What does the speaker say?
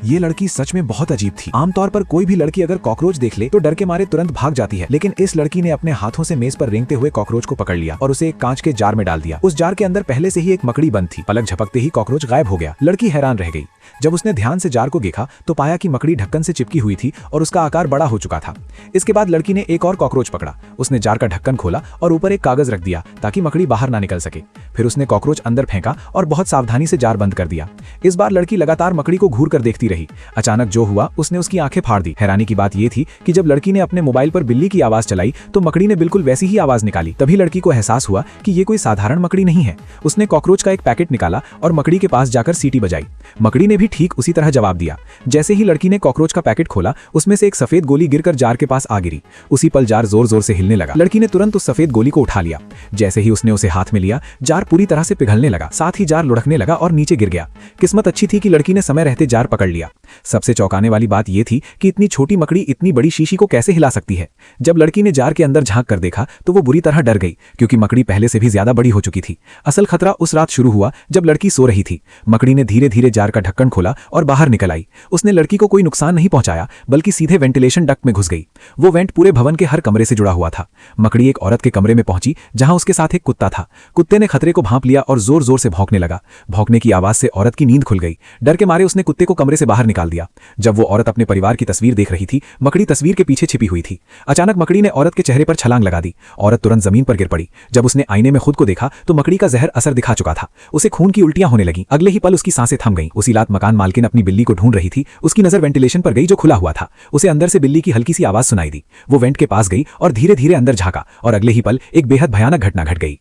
ये लड़की सच में बहुत अजीब थी। आमतौर पर कोई भी लड़की अगर कॉकरोच देख ले तो डर के मारे तुरंत भाग जाती है, लेकिन इस लड़की ने अपने हाथों से मेज पर रेंगते हुए कॉकरोच को पकड़ लिया और उसे एक कांच के जार में डाल दिया। उस जार के अंदर पहले से ही एक मकड़ी बंद थी। पलक झपकते ही कॉकरोच गायब हो गया। लड़की हैरान रह गई। जब उसने ध्यान से जार को देखा तो पाया कि मकड़ी ढक्कन से चिपकी हुई थी और उसका आकार बड़ा हो चुका था। इसके बाद लड़की ने एक और कॉकरोच पकड़ा। उसने जार का ढक्कन खोला और ऊपर एक कागज रख दिया ताकि मकड़ी बाहर ना निकल सके। फिर उसने कॉकरोच अंदर फेंका और बहुत सावधानी से जार बंद कर दिया। इस बार लड़की लगातार मकड़ी को घूर कर देखती रही। अचानक जो हुआ उसने उसकी आंखें फाड़ दी। हैरानी की बात यह थी कि जब लड़की ने अपने मोबाइल पर बिल्ली की आवाज चलाई तो मकड़ी ने बिल्कुल वैसी ही आवाज निकाली। तभी लड़की को एहसास हुआ कि ये कोई साधारण मकड़ी नहीं है। उसने कॉकरोच का एक पैकेट निकाला और मकड़ी के पास जाकर सीटी बजाई। मकड़ी ने भी ठीक उसी तरह जवाब दिया। जैसे ही लड़की ने कॉकरोच का पैकेट खोला उसमें से एक सफेद गोली गिरकर जार के पास आ गिरी। उसी पल जार जोर जोर से हिलने लगा। लड़की ने तुरंत उस सफेद गोली को उठा लिया। जैसे ही उसने उसे हाथ में लिया जार पूरी तरह से पिघलने लगा। साथ ही जार लुढ़कने लगा और नीचे गिर गया। किस्मत अच्छी थी कि लड़की ने समय रहते जार पकड़ लिया। सबसे चौंकाने वाली बात यह थी कि इतनी छोटी मकड़ी इतनी बड़ी शीशी को कैसे हिला सकती है। जब लड़की ने जार के अंदर झांक कर देखा तो वो बुरी तरह डर गई, क्योंकि मकड़ी पहले से भी ज्यादा बड़ी हो चुकी थी। असल खतरा उस रात शुरू हुआ जब लड़की सो रही थी। मकड़ी ने धीरे धीरे जार का ढक्कन खोला और बाहर निकल आई। उसने लड़की को कोई नुकसान नहीं पहुंचाया, बल्कि सीधे वेंटिलेशन डक्ट में घुस गई। वो वेंट पूरे भवन के हर कमरे से जुड़ा हुआ था। मकड़ी एक औरत के कमरे में पहुंची जहां उसके साथ एक कुत्ता था। कुत्ते ने खतरे को भांप लिया और जोर जोर से भौंकने लगा। भौंकने की आवाज से औरत की नींद खुल गई। डर के मारे उसने कुत्ते को कमरे से बाहर निकाल दिया। जब वो औरत अपने परिवार की तस्वीर देख रही थी, मकड़ी तस्वीर के पीछे छिपी हुई थी। अचानक मकड़ी ने औरत के चेहरे पर छलांग लगा दी। औरत तुरंत जमीन पर गिर पड़ी। जब उसने आईने में खुद को देखा तो मकड़ी का जहर असर दिखा चुका था। उसे खून की उल्टियां होने लगी। अगले ही पल उसकी सांसें थम गईं। उसी रात मकान मालकिन अपनी बिल्ली को ढूंढ रही थी। उसकी नजर वेंटिलेशन पर गई जो खुला हुआ था। उसे अंदर से बिल्ली की हल्की सी आवाज सुनाई दी। वो वेंट के पास गई और धीरे धीरे अंदर झांका और अगले ही पल एक बेहद भयानक घटना घट गई।